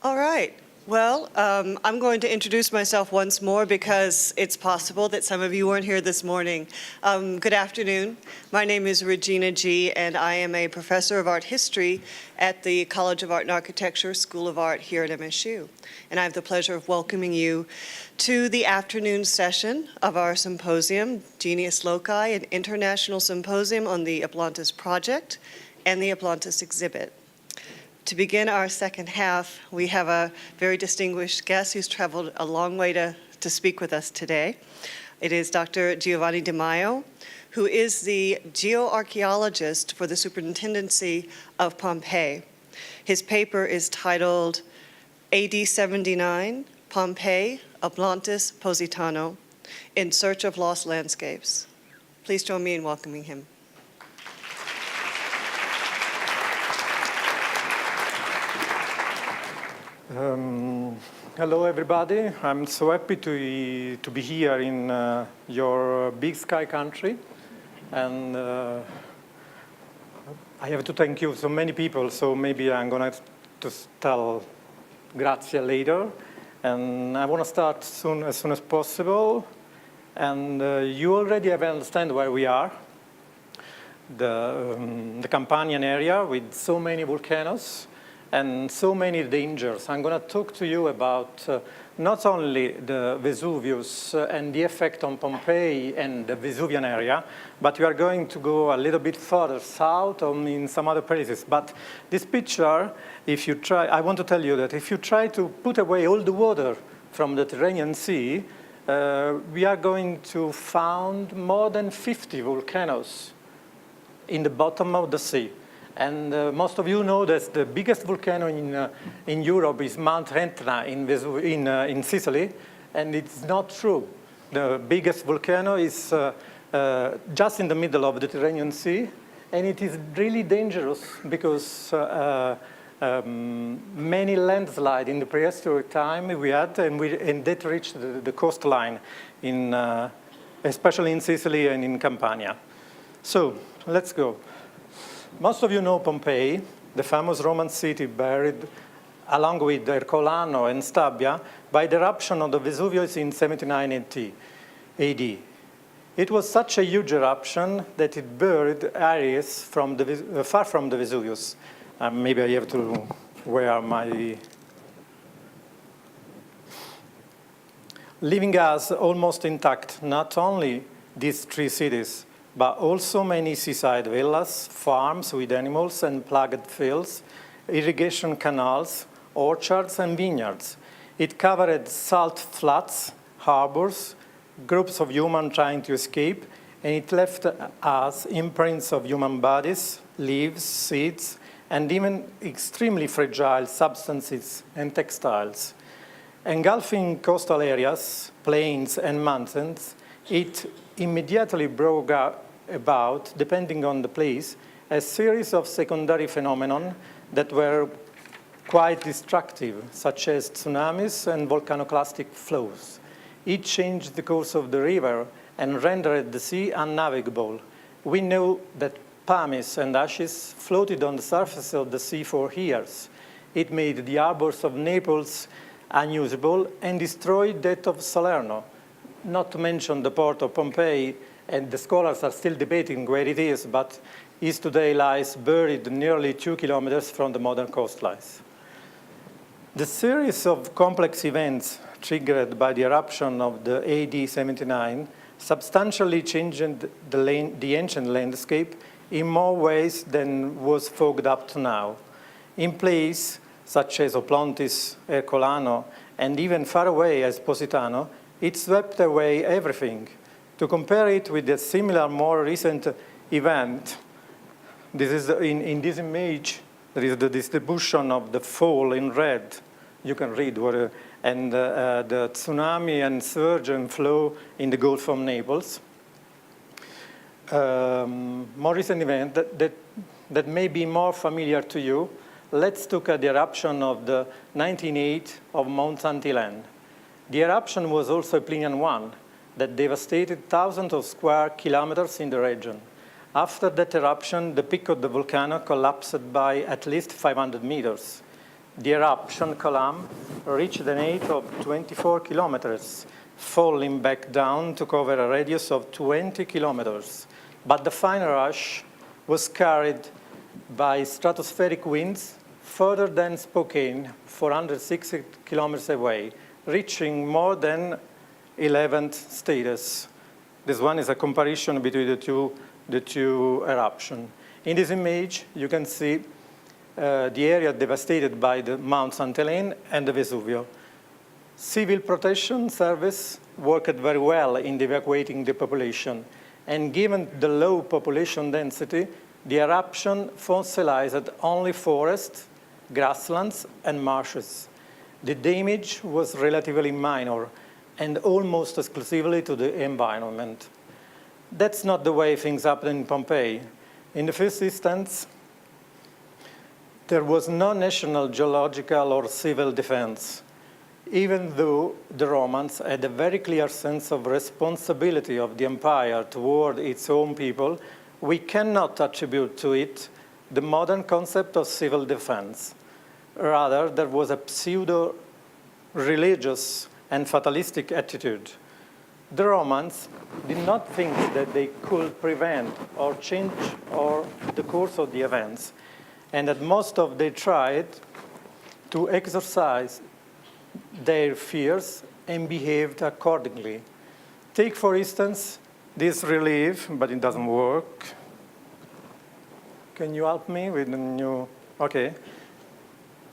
All right. Well, I'm going to introduce myself once more because it's possible that some of you weren't here this morning. Good afternoon. My name is Regina G., and I am a professor of art history at the College of Art and Architecture School of Art here at MSU. And I have the pleasure of welcoming you to the afternoon session of our symposium, Genius Loci, an international symposium on the Oplontis project and the Oplontis exhibit. To begin our second half, we have a very distinguished guest who's traveled a long way to speak with us today. It is Dr. Giovanni Di Maio, who is the Geoarchaeologist for the Superintendency of Pompeii. His paper is titled AD 79, Pompeii, Oplontis, Positano, In Search of Lost Landscapes. Please join me in welcoming him. Hello, everybody. I'm so happy to be here in your big sky country. And I have to thank you, so many people, so maybe I'm going to tell grazie later. And I want to start as soon as possible. And you already have understand where we are. The Campanian area with so many volcanoes and so many dangers. I'm going to talk to you about not only the Vesuvius and the effect on Pompeii and the Vesuvian area, but we are going to go a little bit further south or in some other places. But this picture, if you try, I want to tell you that if you try to put away all the water from the Tyrrhenian Sea, we are going to find more than 50 volcanoes in the bottom of the sea. And most of you know that the biggest volcano in Europe is Mount Etna in Sicily, and it's not true. The biggest volcano is just in the middle of the Tyrrhenian Sea, and it is really dangerous because many landslides in the prehistoric time we had, and that reached the coastline, especially in Sicily and in Campania. So let's go. Most of you know Pompeii, the famous Roman city buried along with Ercolano and Stabia by the eruption of the Vesuvius in 79 AD. It was such a huge eruption that it buried areas far from the Vesuvius. Maybe I have to wear my... leaving us almost intact, not only these three cities, but also many seaside villas, farms with animals and plugged fields, irrigation canals, orchards, and vineyards. It covered salt flats, harbors, groups of humans trying to escape, and it left us imprints of human bodies, leaves, seeds, and even extremely fragile substances and textiles. Engulfing coastal areas, plains, and mountains, it immediately brought about, depending on the place, a series of secondary phenomena that were quite destructive, such as tsunamis and volcanoclastic flows. It changed the course of the river and rendered the sea unnavigable. We know that pumice and ashes floated on the surface of the sea for years. It made the harbors of Naples unusable and destroyed that of Salerno, not to mention the port of Pompeii, and the scholars are still debating where it is, but it today lies buried nearly 2 kilometers from the modern coastlines. The series of complex events triggered by the eruption of the AD 79 substantially changed the ancient landscape in more ways than was fogged up to now. In places such as Oplontis, Ercolano, and even far away as Positano, it swept away everything. To compare it with a similar, more recent event, this is in this image, there is the distribution of the fall in red. You can read what, and the tsunami and surge and flow in the Gulf of Naples. More recent event that may be more familiar to you. Let's look at the eruption of the 1908 of Mount Antillen. The eruption was also a Plinian one that devastated thousands of square kilometers in the region. After that eruption, the peak of the volcano collapsed by at least 500 meters. the eruption column reached an height of 24 kilometers, falling back down to cover a radius of 20 kilometers. But the final rush was carried by stratospheric winds further than Spokane, 460 kilometers away, reaching more than 11th status. This one is a comparison between the two eruptions. In this image, you can see the area devastated by the Mount St. Helene and the Vesuvio. Civil Protection Service worked very well in evacuating the population, and given the low population density, the eruption fossilized only forests, grasslands, and marshes. The damage was relatively minor and almost exclusively to the environment. That's not the way things happened in Pompeii. In the first instance, there was no national geological or civil defense. Even though the Romans had a very clear sense of responsibility of the empire toward its own people, we cannot attribute to it the modern concept of civil defense. Rather, there was a pseudo-religious and fatalistic attitude. The Romans did not think that they could prevent or change the course of the events, and at most of they tried to exorcise their fears and behaved accordingly. Take, for instance, this relief, but it doesn't work. Can you help me with the new? Okay.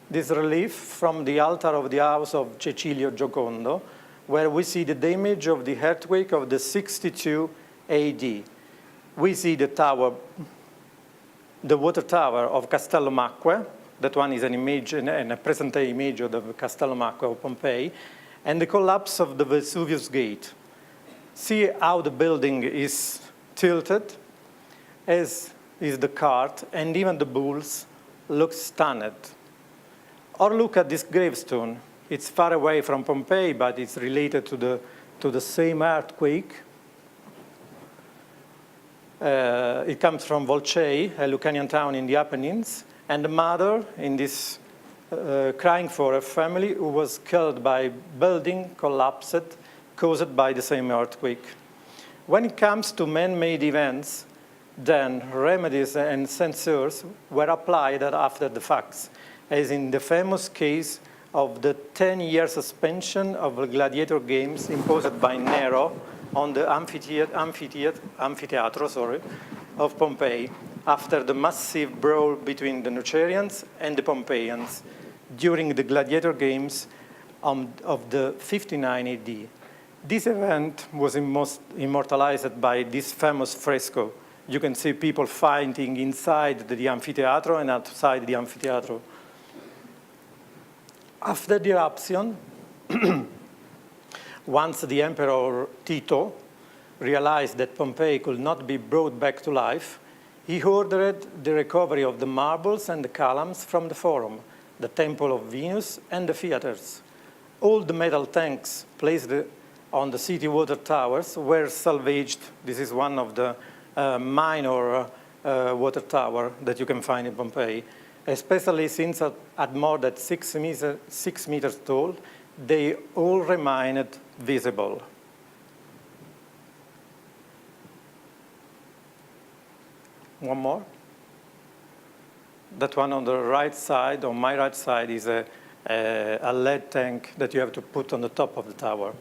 This relief from the altar of the house of Cecilio Giocondo, where we see the damage of the earthquake of the 62 AD. We see the tower, the water tower of Castello Macque. That one is an image, and a present-day image of the Castello Macque of Pompeii, and the collapse of the Vesuvius Gate. See how the building is tilted, as is the cart, and even the bulls look stunned. Or look at this gravestone. It's far away from Pompeii, but it's related to the same earthquake. It comes from Volcei, a Lucanian town in the Apennines, and the mother in this crying for a family who was killed by building collapsed caused by the same earthquake. When it comes to man-made events, then remedies and censures were applied after the facts, as in the famous case of the 10-year suspension of the gladiator games imposed by Nero on the amphitheater of Pompeii after the massive brawl between the Nucerians and the Pompeians during the gladiator games of the 59 AD. This event was immortalized by this famous fresco. You can see people fighting inside the amphitheater and outside the amphitheater. After the eruption, once the Emperor Tito realized that Pompeii could not be brought back to life, he ordered the recovery of the marbles and the columns from the Forum, the Temple of Venus, and the theaters. All the metal tanks placed on the city water towers were salvaged. This is one of the minor water tower that you can find in Pompeii, especially since at more than 6 meters tall, they all remained visible. One more. That one on the right side, on my right side, is a lead tank that you have to put on the top of the tower.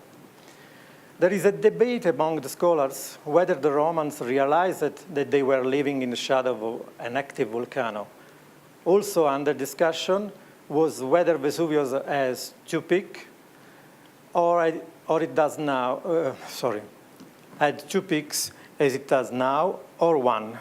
There is a debate among the scholars whether the Romans realized that they were living in the shadow of an active volcano. Also under discussion was whether Vesuvius has two peaks, or it does now, had two peaks as it does now, or one.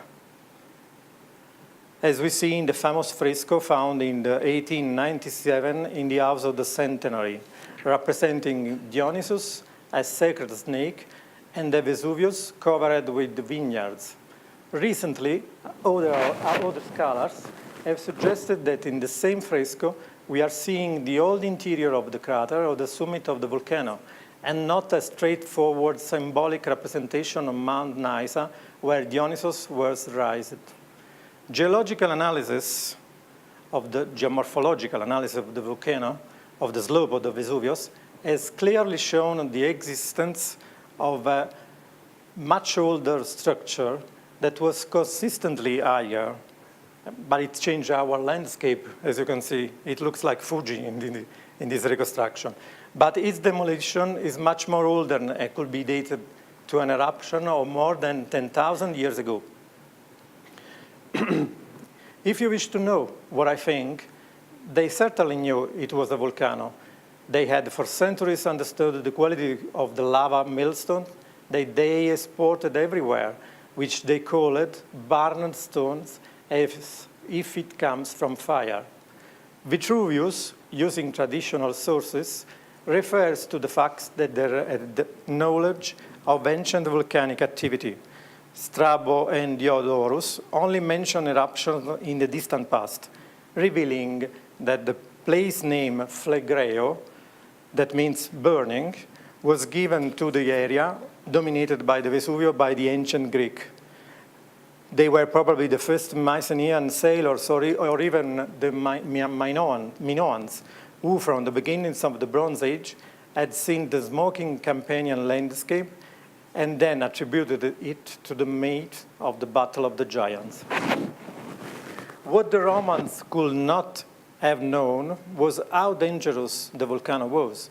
As we see in the famous fresco found in the 1897 in the House of the Centenary, representing Dionysus as sacred snake and the Vesuvius covered with vineyards. Recently, other scholars have suggested that in the same fresco, we are seeing the old interior of the crater or the summit of the volcano, and not a straightforward symbolic representation of Mount Nysa, where Dionysus was raised. Geological analysis of the geomorphological analysis of the volcano, of the slope of the Vesuvius, has clearly shown the existence of a much older structure that was consistently higher, but it changed our landscape. As you can see, it looks like Fuji in this reconstruction. But its demolition is much more older and it could be dated to an eruption of more than 10,000 years ago. If you wish to know what I think, they certainly knew it was a volcano. They had for centuries understood the quality of the lava millstone that they exported everywhere, which they called burned stones if it comes from fire. Vitruvius, using traditional sources, refers to the fact that there had knowledge of ancient volcanic activity. Strabo and Diodorus only mention eruptions in the distant past, revealing that the place name Phlegreo, that means burning, was given to the area dominated by the Vesuvio by the ancient Greek. They were probably the first Mycenaean sailors or even the Minoans, who from the beginnings of the Bronze Age had seen the smoking Campanian landscape and then attributed it to the mate of the Battle of the Giants. What the Romans could not have known was how dangerous the volcano was.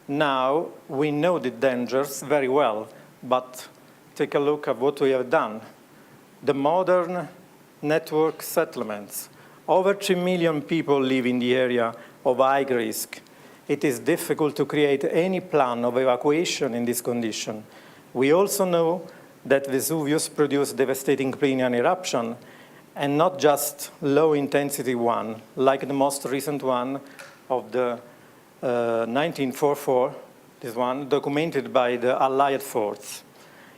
Now we know the dangers very well, but take a look at what we have done. The modern network settlements. Over 3 million people live in the area of high risk. It is difficult to create any plan of evacuation in this condition. We also know that Vesuvius produced devastating Plinian eruption, and not just low-intensity one, like the most recent one of the 1944, this one, documented by the Allied force.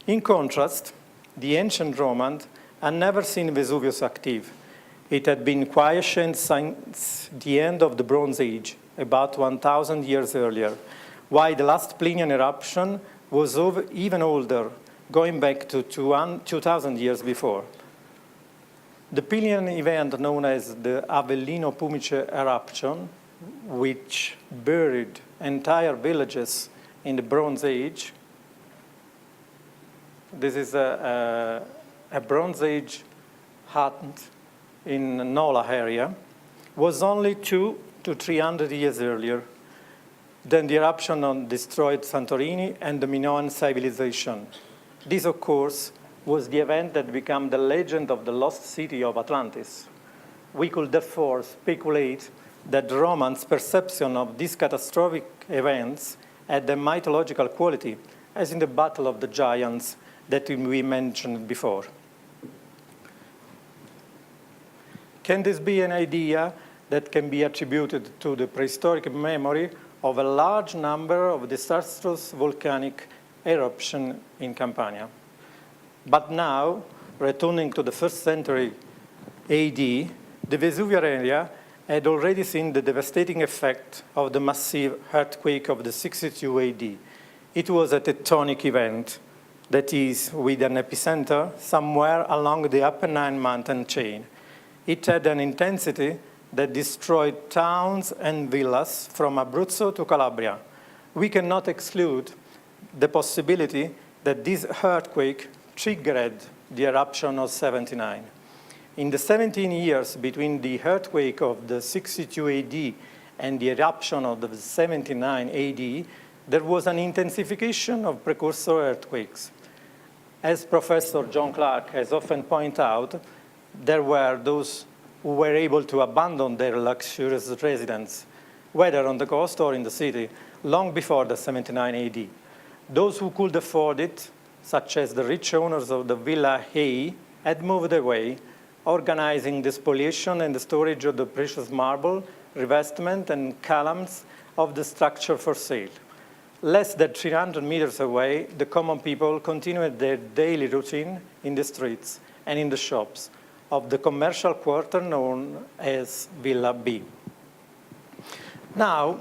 In contrast, the ancient Romans had never seen Vesuvius active. It had been quiescent since the end of the Bronze Age, about 1,000 years earlier, while the last Plinian eruption was even older, going back to 2,000 years before. The Plinian event known as the Avellino Pumice eruption, which buried entire villages in the Bronze Age. This is a Bronze Age hut in Nola area, was only 200 to 300 years earlier. Then the eruption destroyed Santorini and the Minoan civilization. This, of course, was the event that became the legend of the lost city of Atlantis. We could therefore speculate that the Romans' perception of these catastrophic events had a mythological quality, as in the Battle of the Giants that we mentioned before. Can this be an idea that can be attributed to the prehistoric memory of a large number of disastrous volcanic eruptions in Campania? But now, returning to the 1st century AD, the Vesuvian area had already seen the devastating effect of the massive earthquake of the 62 AD. It was a tectonic event, that is, with an epicenter somewhere along the Apennine mountain chain. It had an intensity that destroyed towns and villas from Abruzzo to Calabria. We cannot exclude the possibility that this earthquake triggered the eruption of 79. In the 17 years between the earthquake of the 62 AD and the eruption of the 79 AD, there was an intensification of precursor earthquakes. As Professor John Clark has often pointed out, there were those who were able to abandon their luxurious residence, whether on the coast or in the city, long before the 79 AD. Those who could afford it, such as the rich owners of the Villa Hay, had moved away, organizing the spoliation and the storage of the precious marble, revestment, and columns of the structure for sale. Less than 300 meters away, the common people continued their daily routine in the streets and in the shops of the commercial quarter known as Villa B. Now,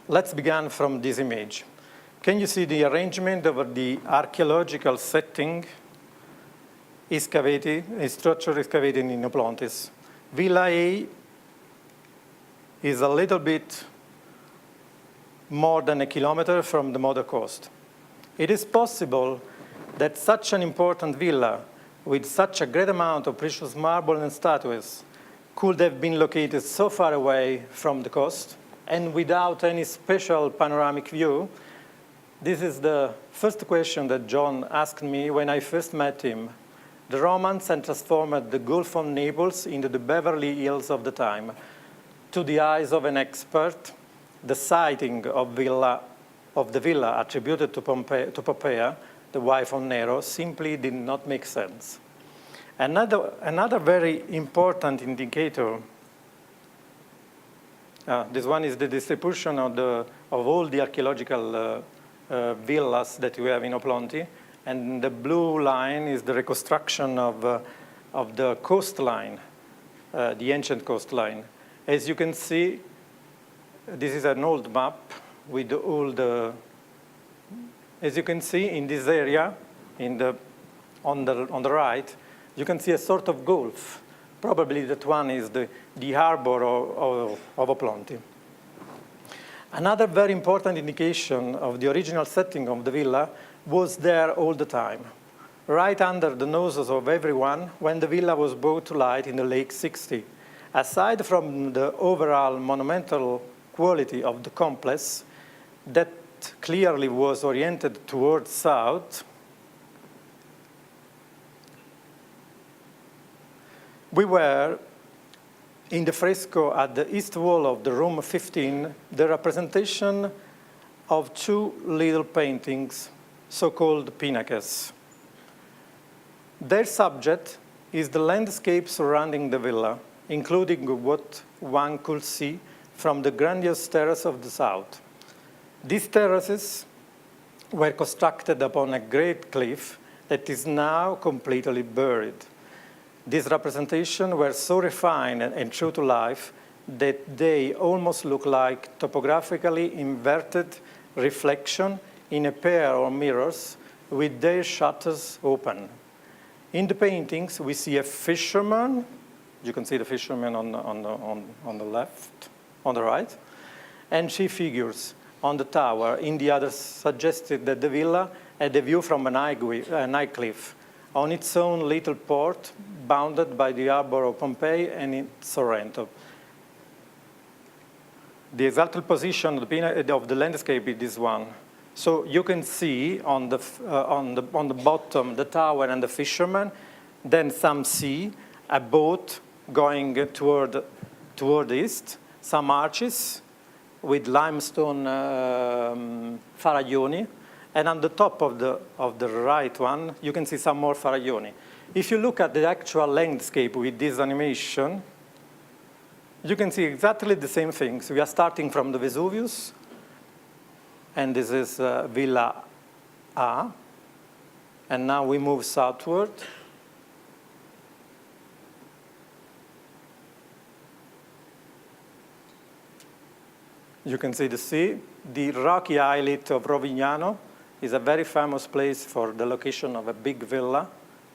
let's begin from this image. Can you see the arrangement of the archaeological setting a structure excavated in Oplontis? Villa A is a little bit more than a kilometer from the modern coast. It is possible that such an important villa with such a great amount of precious marble and statues could have been located so far away from the coast and without any special panoramic view. This is the first question that John asked me when I first met him. The Romans had transformed the Gulf of Naples into the Beverly Hills of the time. To the eyes of an expert, the sighting of the villa attributed to Poppaea, the wife of Nero, simply did not make sense. Another very important indicator, this one is the distribution of all the archaeological villas that we have in Oplontis, and the blue line is the reconstruction of the coastline, the ancient coastline. As you can see, this is an old map with all the, as you can see in this area, on the right, you can see a sort of gulf. Probably that one is the harbor of Oplontis. Another very important indication of the original setting of the villa was there all the time, right under the noses of everyone when the villa was brought to light in the late 60s. Aside from the overall monumental quality of the complex that clearly was oriented towards south, we were in the fresco at the east wall of the room 15, the representation of two little paintings, so-called pinnacles. Their subject is the landscape surrounding the villa, including what one could see from the grandiose terrace of the south. These terraces were constructed upon a great cliff that is now completely buried. These representations were so refined and true to life that they almost look like topographically inverted reflection in a pair of mirrors with their shutters open. In the paintings, we see a fisherman. You can see the fisherman on the left, on the right, and she figures on the tower. In the others suggested that the villa had a view from an high cliff on its own little port, bounded by the harbor of Pompeii and in Sorrento. The exact position of the landscape is this one. So you can see on the bottom the tower and the fisherman, then some sea, a boat going toward east, some arches with limestone faraglioni, and on the top of the right one, you can see some more faraglioni. If you look at the actual landscape with this animation, you can see exactly the same things. We are starting from the Vesuvius, and this is Villa A, and now we move southward. You can see the sea. The rocky islet of Rovignano is a very famous place for the location of a big villa,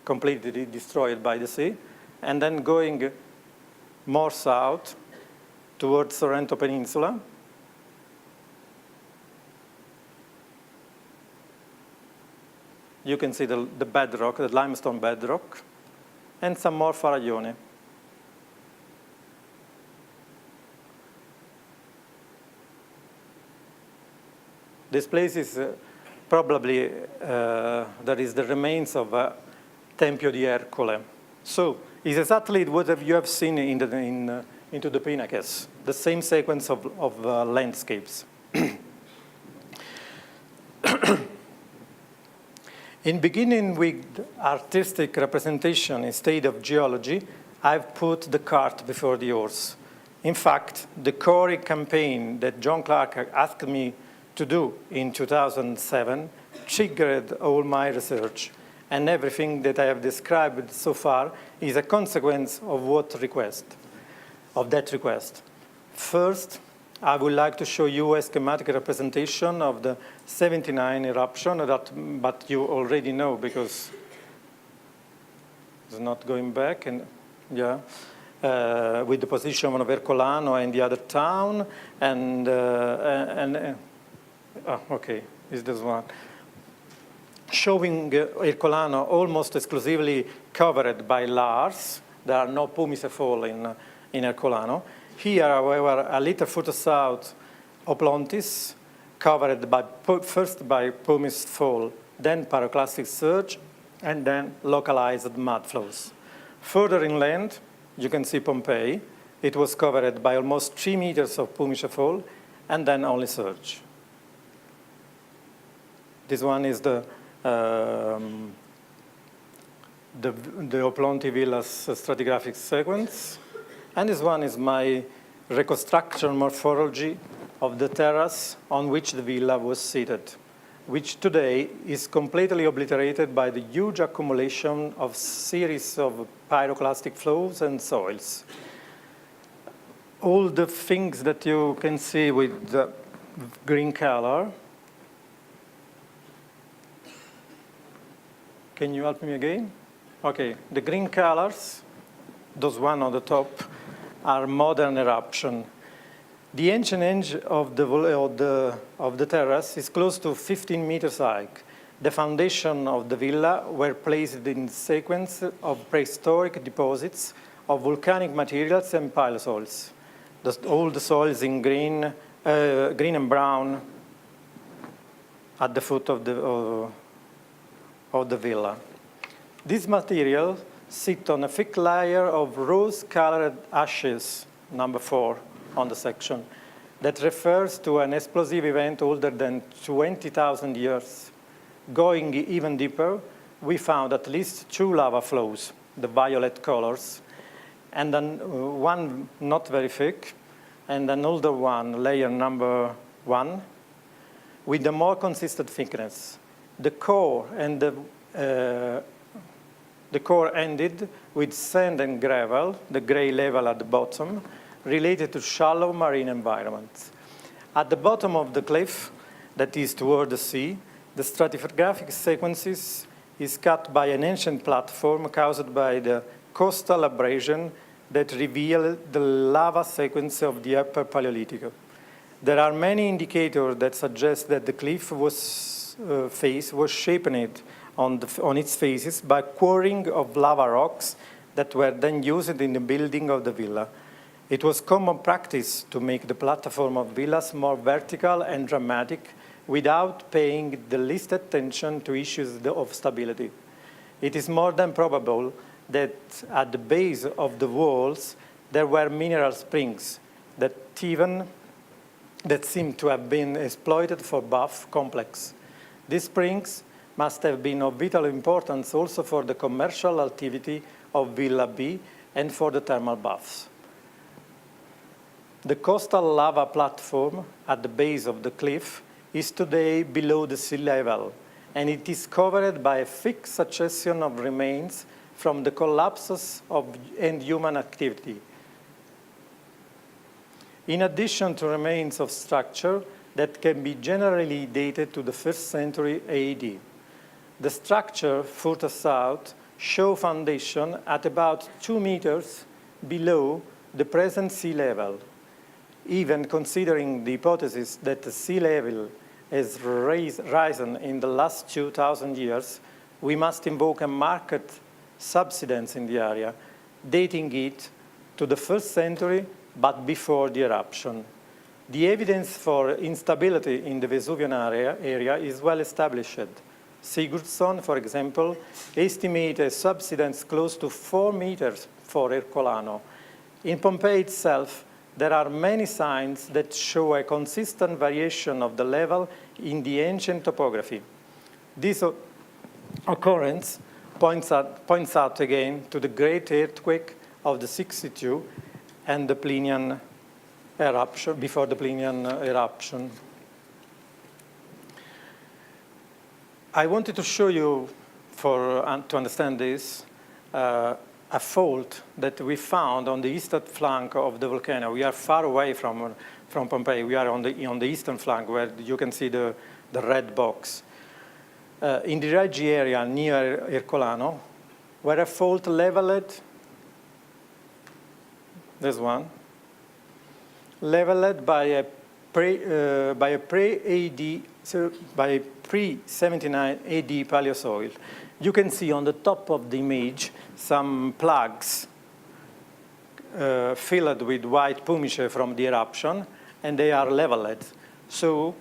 completely destroyed by the sea. And then going more south towards Sorrento Peninsula, you can see the bedrock, the limestone bedrock, and some more faraglioni. This place is probably, there is the remains of Tempio di Ercole. So it's exactly what you have seen into the pinnacles, the same sequence of landscapes. In beginning with artistic representation instead of geology, I've put the cart before the horse. In fact, the Corey campaign that John Clark asked me to do in 2007 triggered all my research, and everything that I have described so far is a consequence of that request. First, I would like to show you a schematic representation of the 79 eruption, but you already know because it's not going back. And yeah, with the position of Ercolano and the other town, okay, is this one. Showing Ercolano almost exclusively covered by Lars. There are no pumice fall in Ercolano. Here, however, a little further south, Oplontis, covered first by pumice fall, then pyroclastic surge, and then localized mud flows. Further inland, you can see Pompeii. It was covered by almost 3 meters of pumice fall, and then only surge. This one is the Oplonti Villa's stratigraphic sequence. And this one is my reconstruction morphology of the terrace on which the villa was seated, which today is completely obliterated by the huge accumulation of series of pyroclastic flows and soils. All the things that you can see with the green color. Can you help me again? Okay, the green colors, those one on the top, are modern eruption. The ancient edge of the terrace is close to 15 meters high. The foundation of the villa were placed in sequence of prehistoric deposits of volcanic materials and pilosoils. All the soils in green and brown at the foot of the villa. These materials sit on a thick layer of rose-colored ashes, number 4 on the section, that refers to an explosive event older than 20,000 years. Going even deeper, we found at least 2 lava flows, the violet colors, and then one not very thick, and an older one, layer number 1, with a more consistent thickness. The core ended with sand and gravel, the gray level at the bottom, related to shallow marine environments. At the bottom of the cliff, that is toward the sea, the stratigraphic sequences is cut by an ancient platform caused by the coastal abrasion that revealed the lava sequence of the Upper Paleolithic. There are many indicators that suggest that the cliff face was shaped on its faces by quarrying of lava rocks that were then used in the building of the villa. It was common practice to make the platform of villas more vertical and dramatic without paying the least attention to issues of stability. It is more than probable that at the base of the walls there were mineral springs that seem to have been exploited for bath complex. These springs must have been of vital importance also for the commercial activity of Villa B and for the thermal baths. The coastal lava platform at the base of the cliff is today below the sea level, and it is covered by a thick succession of remains from the collapses and human activity. In addition to remains of structure that can be generally dated to the 1st century AD. The structure further south show foundation at about 2 meters below the present sea level. Even considering the hypothesis that the sea level has risen in the last 2,000 years, we must invoke a marked subsidence in the area, dating it to the 1st century, but before the eruption. The evidence for instability in the Vesuvian area is well established. Sigurdsson, for example, estimated a subsidence close to 4 meters for Ercolano. In Pompeii itself, there are many signs that show a consistent variation of the level in the ancient topography. This occurrence points out again to the great earthquake of the 62 and the Plinian eruption, before the Plinian eruption. I wanted to show you, to understand this, a fault that we found on the eastern flank of the volcano. We are far away from Pompeii. We are on the eastern flank where you can see the red box. In the Reggi area near Ercolano, where a fault leveled this one, leveled by a pre-AD, so by pre-79 AD Paleosoil. You can see on the top of the image some plugs filled with white pumice from the eruption, and they are leveled. So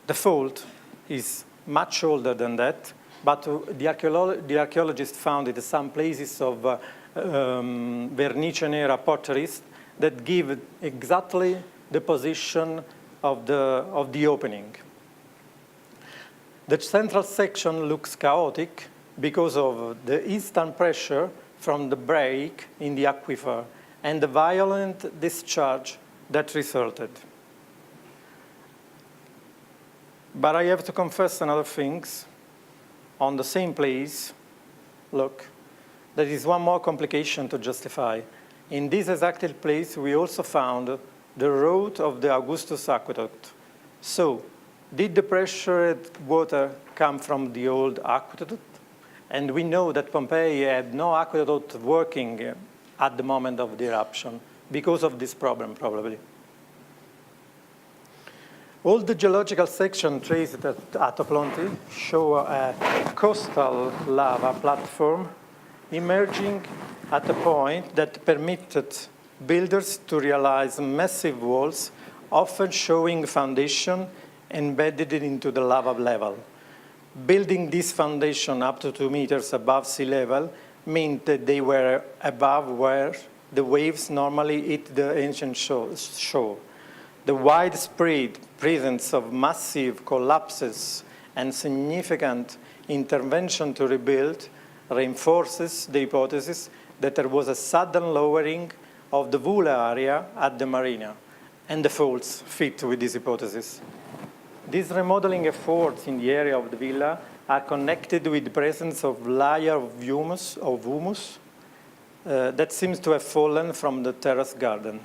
the fault is much older than that, but the archaeologists found in some places of Vernician era potteries that give exactly the position of the opening. The central section looks chaotic because of the instant pressure from the break in the aquifer and the violent discharge that resulted. But I have to confess another things. On the same place, look, there is one more complication to justify. In this exact place, we also found the road of the Augustus aqueduct. So, did the pressured water come from the old aqueduct? And we know that Pompeii had no aqueduct working at the moment of the eruption because of this problem, probably. All the geological sections traced at Oplontis show a coastal lava platform emerging at a point that permitted builders to realize massive walls, often showing foundation embedded into the lava level. Building this foundation up to 2 meters above sea level meant that they were above where the waves normally hit the ancient shore. The widespread presence of massive collapses and significant intervention to rebuild reinforces the hypothesis that there was a sudden lowering of the Vula area at the marina, and the faults fit with this hypothesis. These remodeling efforts in the area of the villa are connected with the presence of layer of humus that seems to have fallen from the terrace garden.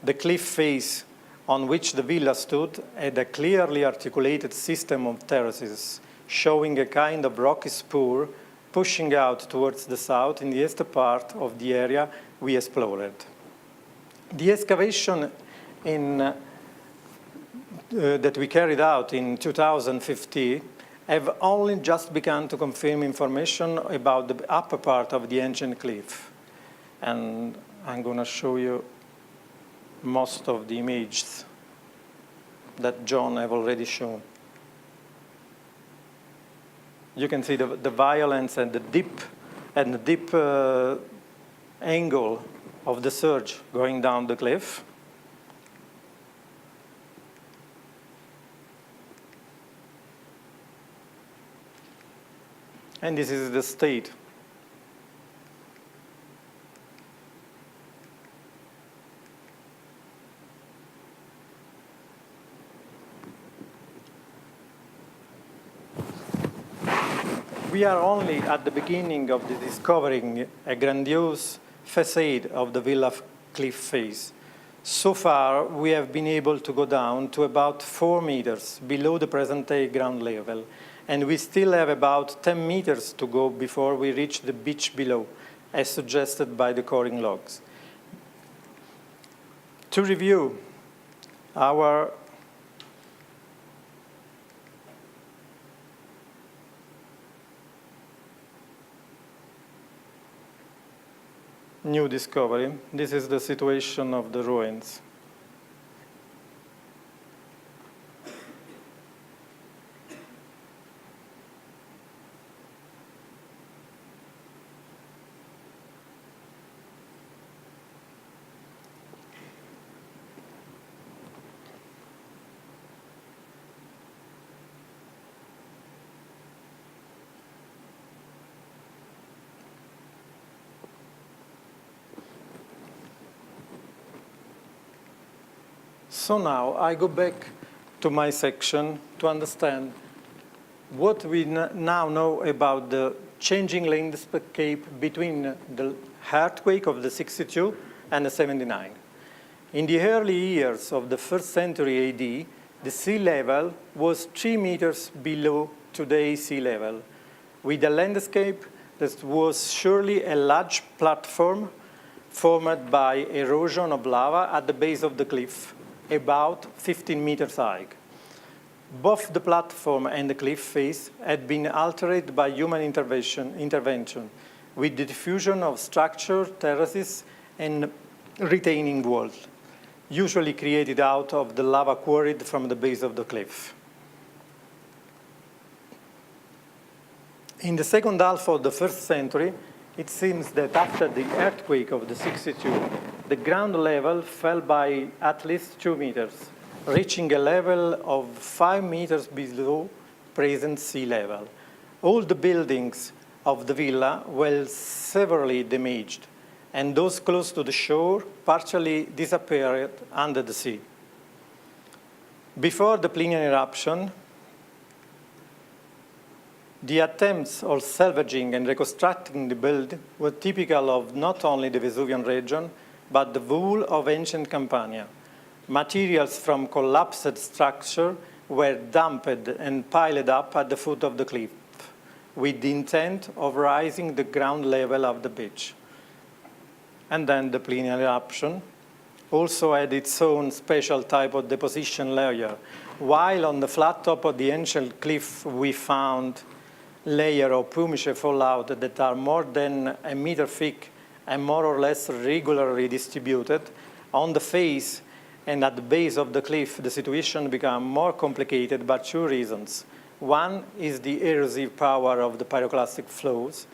The cliff face on which the villa stood had a clearly articulated system of terraces, showing a kind of rocky spur pushing out towards the south in the eastern part of the area we explored. The excavation that we carried out in 2015 have only just begun to confirm information about the upper part of the ancient cliff. And I'm going to show you most of the images that John have already shown. You can see the violence and the deep angle of the surge going down the cliff. And this is the state. We are only at the beginning of discovering a grandiose facade of the villa cliff face. So far, we have been able to go down to about 4 meters below the present-day ground level, and we still have about 10 meters to go before we reach the beach below, as suggested by the coring logs. To review, our new discovery, this is the situation of the ruins. So now I go back to my section to understand what we now know about the changing landscape between the earthquake of the 62 and the 79. In the early years of the 1st century AD, the sea level was 3 meters below today's sea level, with a landscape that was surely a large platform formed by erosion of lava at the base of the cliff, about 15 meters high. Both the platform and the cliff face had been altered by human intervention with the diffusion of structured terraces and retaining walls, usually created out of the lava quarried from the base of the cliff. In the second half of the first century, it seems that after the earthquake of the 62, the ground level fell by at least 2 meters, reaching a level of 5 meters below present sea level. All the buildings of the villa were severely damaged, and those close to the shore partially disappeared under the sea. Before the Plinian eruption, the attempts of salvaging and reconstructing the building were typical of not only the Vesuvian region, but the whole of ancient Campania. Materials from collapsed structure were dumped and piled up at the foot of the cliff, with the intent of raising the ground level of the beach. And then the Plinian eruption also had its own special type of deposition layer. While on the flat top of the ancient cliff we found layers of pumice fallout that are more than a meter thick and more or less regularly distributed, on the face and at the base of the cliff, the situation becomes more complicated by 2 reasons. One is the erosive power of the pyroclastic flows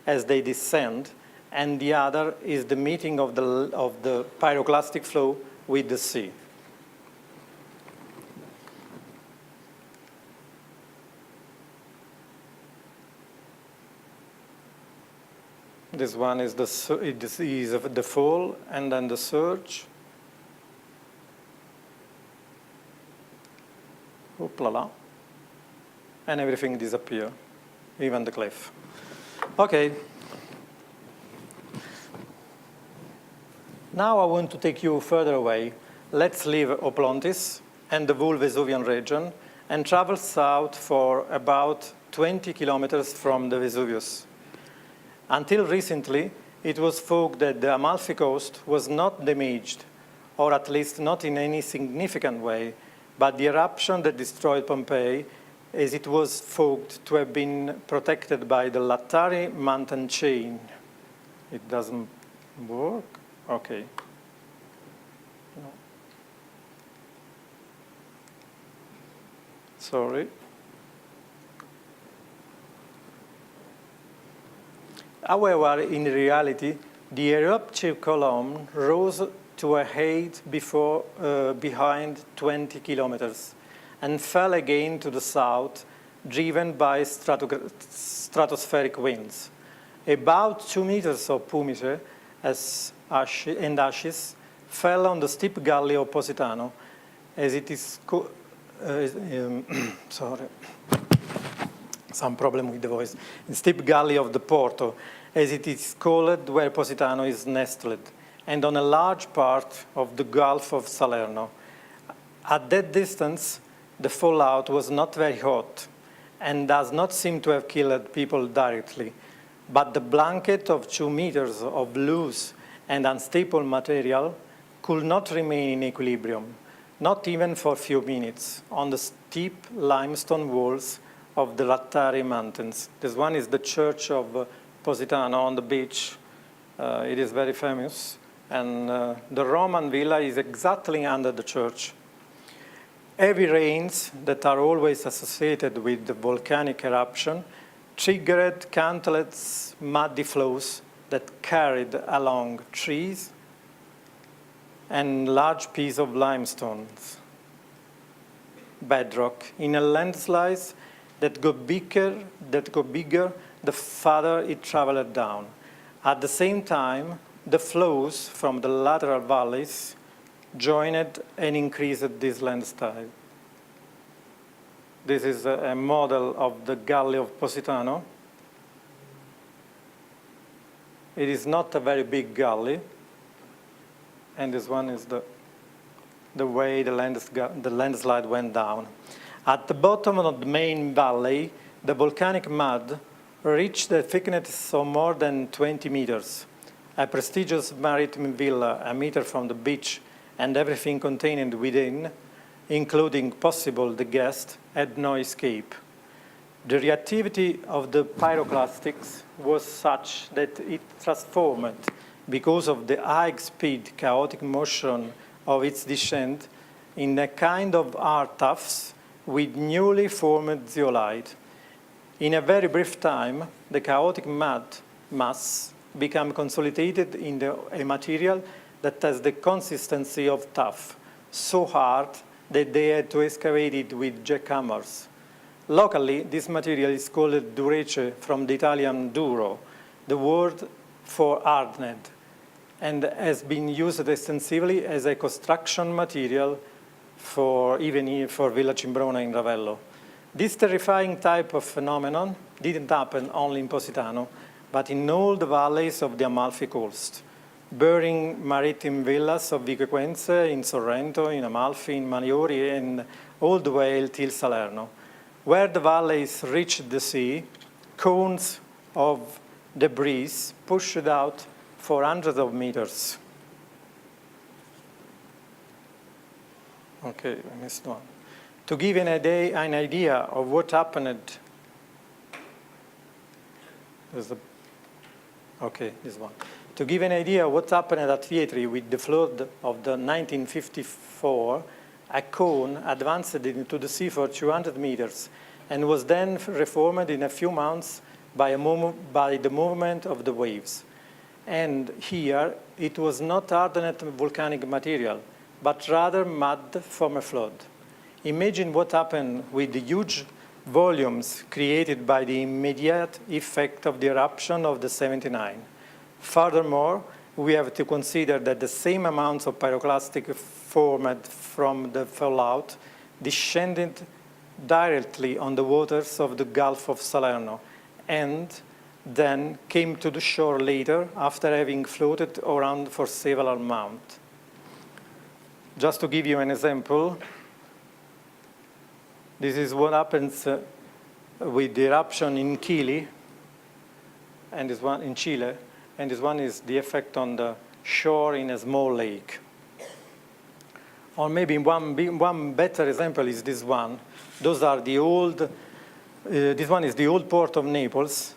as they descend, and the other is the meeting of the pyroclastic flow with the sea. This one is the fall and then the surge. Oopla, and everything disappears, even the cliff. Okay. Now I want to take you further away. Let's leave Oplontis and the whole Vesuvian region and travel south for about 20 kilometers from the Vesuvius. Until recently, it was thought that the Amalfi Coast was not damaged, or at least not in any significant way, but the eruption that destroyed Pompeii, as it was thought to have been protected by the Lattari mountain chain. It doesn't work? Okay. No. Sorry. However, in reality, the eruptive column rose to a height behind 20 kilometers and fell again to the south, driven by stratospheric winds. About 2 meters of pumice and ashes fell on the steep gully of Positano, as it is sorry, some problem with the voice. The steep gully of the Porto, as it is called, where Positano is nestled, and on a large part of the Gulf of Salerno. At that distance, the fallout was not very hot and does not seem to have killed people directly, but the blanket of 2 meters of loose and unstable material could not remain in equilibrium, not even for a few minutes, on the steep limestone walls of the Lattari Mountains. This one is the church of Positano on the beach. It is very famous. And the Roman villa is exactly under the church. Heavy rains that are always associated with the volcanic eruption triggered countless muddy flows that carried along trees and large pieces of limestone bedrock in a landslide that got bigger the farther it traveled down. At the same time, the flows from the lateral valleys joined and increased this landslide. This is a model of the gully of Positano. It is not a very big gully, and this one is the way the landslide went down. At the bottom of the main valley, the volcanic mud reached a thickness of more than 20 meters. a prestigious maritime villa a meter from the beach and everything contained within, including possible the guest, had no escape. The reactivity of the pyroclastics was such that it transformed, because of the high-speed chaotic motion of its descent, in a kind of hard tuffs with newly formed zeolite. In a very brief time, the chaotic mass became consolidated in a material that has the consistency of tuff, so hard that they had to excavate it with jackhammers. Locally, this material is called durece, from the Italian duro, the word for hardened, and has been used extensively as a construction material even for Villa Cimbrona in Ravello. This terrifying type of phenomenon didn't happen only in Positano, but in all the valleys of the Amalfi Coast, burying maritime villas of Vico Equense, in Sorrento, in Amalfi, in Maniori, and all the way till Salerno. Where the valleys reached the sea, cones of debris pushed out for hundreds of meters. Okay, I missed one. To give an idea of what happened, this one. To give an idea of what happened at Vietri with the flood of the 1954, a cone advanced into the sea for 200 meters and was then reformed in a few months by the movement of the waves. And here, it was not hardened volcanic material, but rather mud from a flood. Imagine what happened with the huge volumes created by the immediate effect of the eruption of the 79. Furthermore, we have to consider that the same amounts of pyroclastic formed from the fallout descended directly on the waters of the Gulf of Salerno and then came to the shore later after having floated around for several months. Just to give you an example, this is what happens with the eruption in Chile, and this one in Chile, and this one is the effect on the shore in a small lake. Or maybe one better example is this one. Those are the old, this one is the old port of Naples,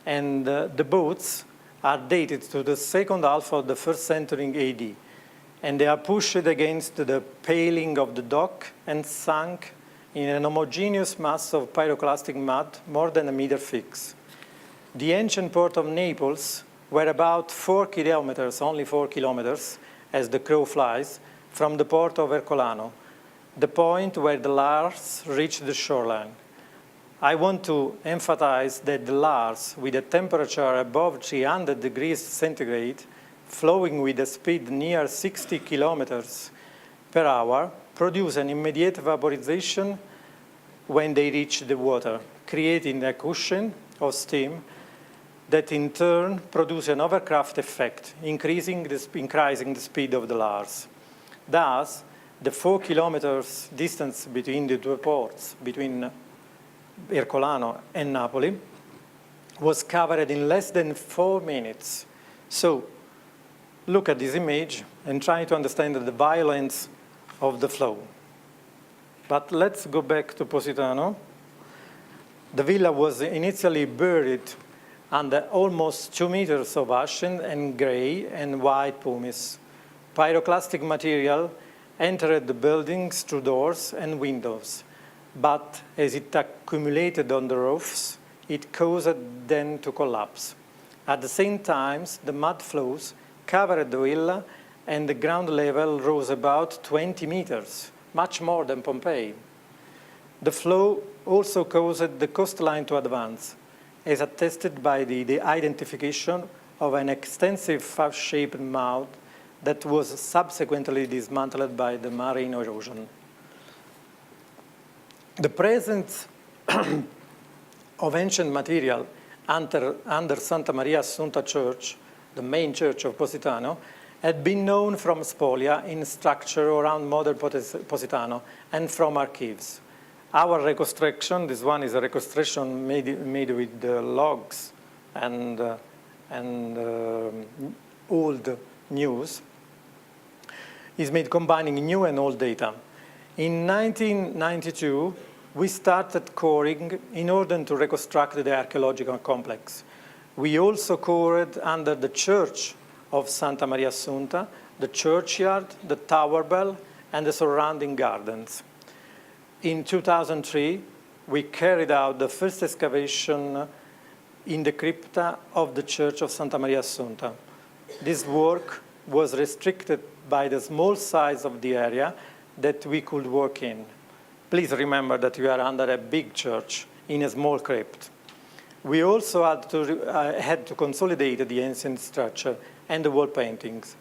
and the boats are dated to the second half of the first century AD, and they are pushed against the paling of the dock and sunk in an homogeneous mass of pyroclastic mud more than a meter thick. The ancient port of Naples were about 4 kilometers, only 4 kilometers, as the crow flies, from the port of Ercolano, the point where the Lars reached the shoreline. I want to emphasize that the Lars, with a temperature above 300 degrees centigrade, flowing with a speed near 60 kilometers per hour, produce an immediate vaporization when they reach the water, creating a cushion of steam that in turn produce an overcraft effect, increasing the speed of the Lars. Thus, the 4 kilometers distance between the two ports, between Ercolano and Napoli, was covered in less than 4 minutes. So, look at this image and try to understand the violence of the flow. But let's go back to Positano. The villa was initially buried under almost 2 meters of ashen and gray and white pumice. Pyroclastic material entered the buildings through doors and windows, but as it accumulated on the roofs, it caused them to collapse. At the same time, the mud flows covered the villa and the ground level rose about 20 meters, much more than Pompeii. The flow also caused the coastline to advance, as attested by the identification of an extensive fast-shaped mound that was subsequently dismantled by the marine erosion. The presence of ancient material under Santa Maria Assunta Church, the main church of Positano, had been known from spolia in structure around modern Positano and from archives. Our reconstruction, this one is a reconstruction made with logs and old news, is made combining new and old data. In 1992, we started coring in order to reconstruct the archaeological complex. We also cored under the church of Santa Maria Assunta, the churchyard, the tower bell, and the surrounding gardens. In 2003, we carried out the first excavation in the crypta of the church of Santa Maria Assunta. This work was restricted by the small size of the area that we could work in. Please remember that we are under a big church in a small crypt. We also had to consolidate the ancient structure and the wall paintings.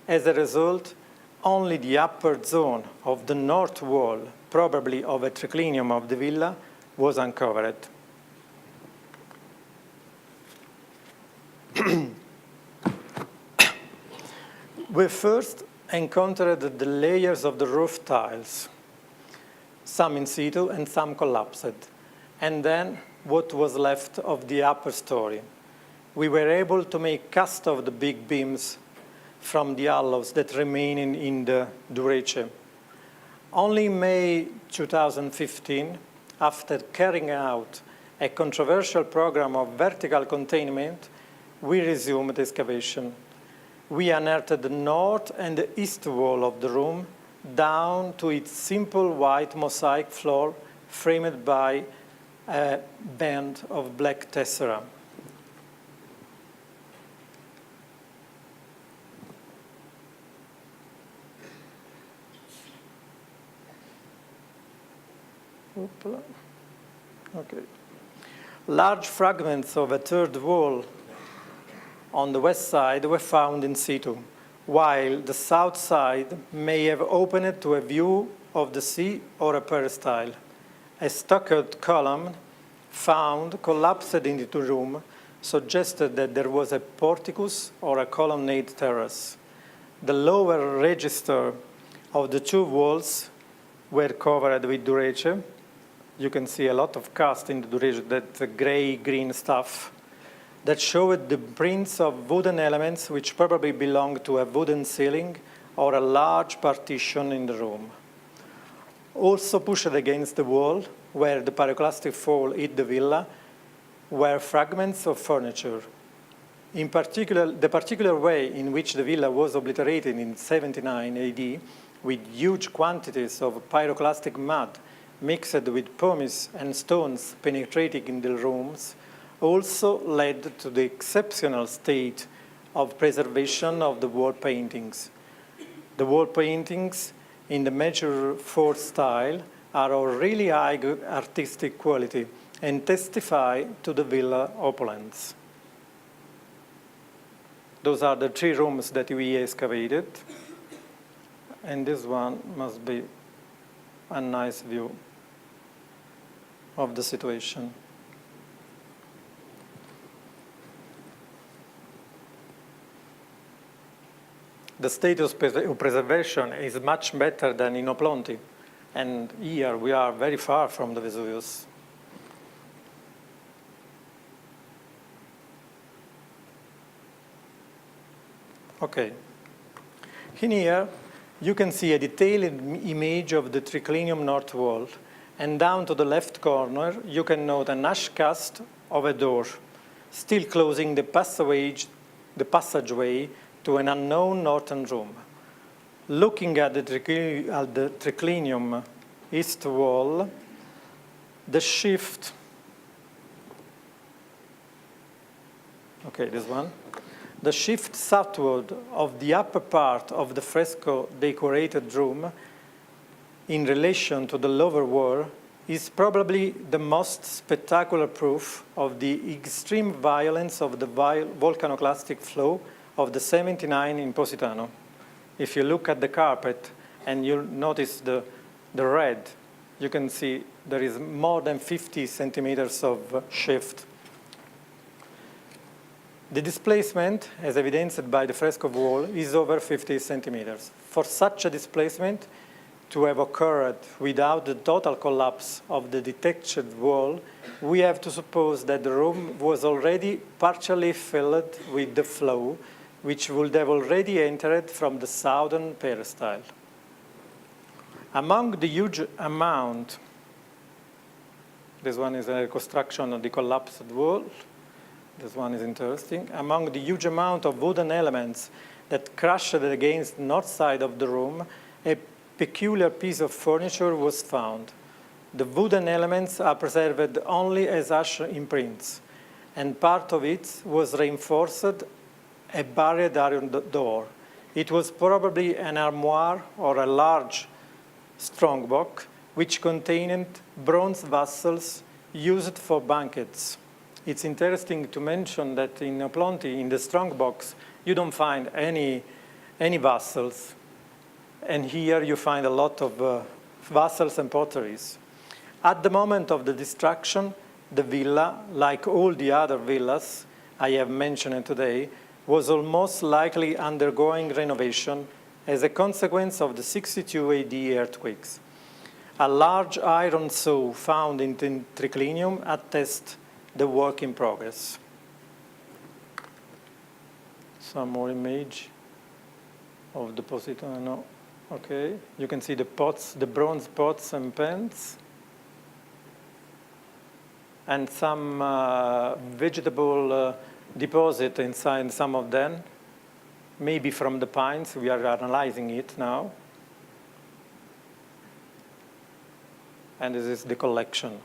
As a result, only the upper zone of the north wall, probably of a triclinium of the villa, was uncovered. We first encountered the layers of the roof tiles, some in situ and some collapsed, and then what was left of the upper story. We were able to make cast of the big beams from the hollows that remain in the Durace. Only in May 2015, after carrying out a controversial program of vertical containment, we resumed excavation. We unearthed the north and the east wall of the room down to its simple white mosaic floor framed by a band of black tessera. Okay. Large fragments of a third wall on the west side were found in situ, while the south side may have opened to a view of the sea or a peristyle. A stuccoed column found collapsed into the room suggested that there was a porticus or a colonnade terrace. The lower register of the two walls were covered with Durace. You can see a lot of cast in the Durace, that gray-green stuff, that showed the prints of wooden elements which probably belonged to a wooden ceiling or a large partition in the room. Also pushed against the wall, where the pyroclastic fall hit the villa, were fragments of furniture. In particular, the particular way in which the villa was obliterated in 79 AD, with huge quantities of pyroclastic mud mixed with pumice and stones penetrating in the rooms, also led to the exceptional state of preservation of the wall paintings. The wall paintings in the major fourth style are of really high artistic quality and testify to the villa opulence. Those are the three rooms that we excavated, and this one must be a nice view of the situation. The status of preservation is much better than in Oplontis, and here we are very far from the Vesuvius. Okay. In here, you can see a detailed image of the triclinium north wall, and down to the left corner, you can note an ash cast of a door, still closing the passageway to an unknown northern room. Looking at the triclinium east wall, the shift, okay, this one, the shift southward of the upper part of the fresco decorated room in relation to the lower wall is probably the most spectacular proof of the extreme violence of the volcanoclastic flow of the 79 in Positano. If you look at the carpet and you notice the red, you can see there is more than 50 centimeters of shift. The displacement, as evidenced by the fresco wall, is over 50 centimeters. For such a displacement to have occurred without the total collapse of the detached wall, we have to suppose that the room was already partially filled with the flow which would have already entered from the southern peristyle. Among the huge amount, this one is a reconstruction of the collapsed wall. This one is interesting. Among the huge amount of wooden elements that crashed against the north side of the room, a peculiar piece of furniture was found. The wooden elements are preserved only as ash imprints, and part of it was reinforced a barred iron door. It was probably an armoire or a large strongbox which contained bronze vessels used for banquets. It's interesting to mention that in Oplontis, in the strongbox, you don't find any vessels. And here you find a lot of vessels and potteries. At the moment of the destruction, the villa, like all the other villas I have mentioned today, was almost likely undergoing renovation as a consequence of the 62 AD earthquakes. A large iron saw found in the triclinium attests the work in progress. Some more image of the Positano. Okay, you can see the pots, the bronze pots and pans, and some vegetable deposit inside some of them, maybe from the pines. We are analyzing it now. And this is the collection.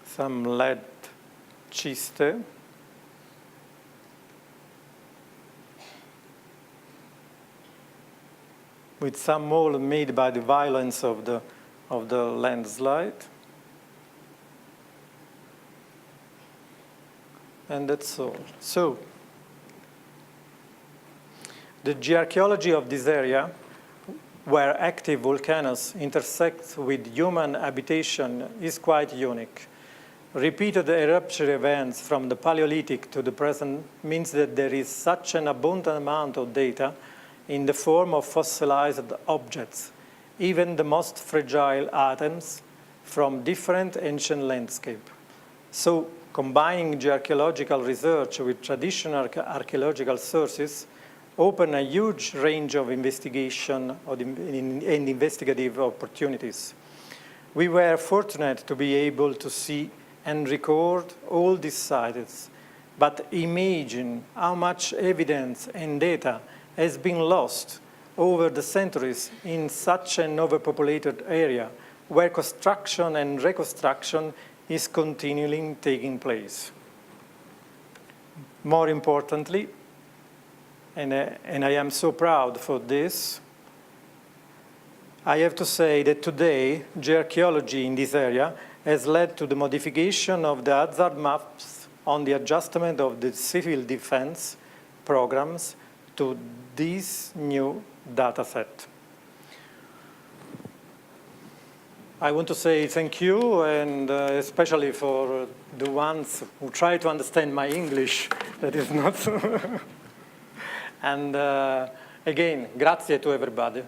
Some lead ciste. With some mold made by the violence of the landslide. And that's all. So, the geoarchaeology of this area, where active volcanoes intersect with human habitation, is quite unique. Repeated eruption events from the Paleolithic to the present means that there is such an abundant amount of data in the form of fossilized objects, even the most fragile atoms from different ancient landscapes. So, combining geoarchaeological research with traditional archaeological sources open a huge range of investigation and investigative opportunities. We were fortunate to be able to see and record all these sites, but imagine how much evidence and data has been lost over the centuries in such an overpopulated area where construction and reconstruction is continually taking place. More importantly, and I am so proud for this, I have to say that today, geoarchaeology in this area has led to the modification of the hazard maps on the adjustment of the civil defense programs to this new data set. I want to say thank you, and especially for the ones who try to understand my English, that is not so. And again, grazie to everybody.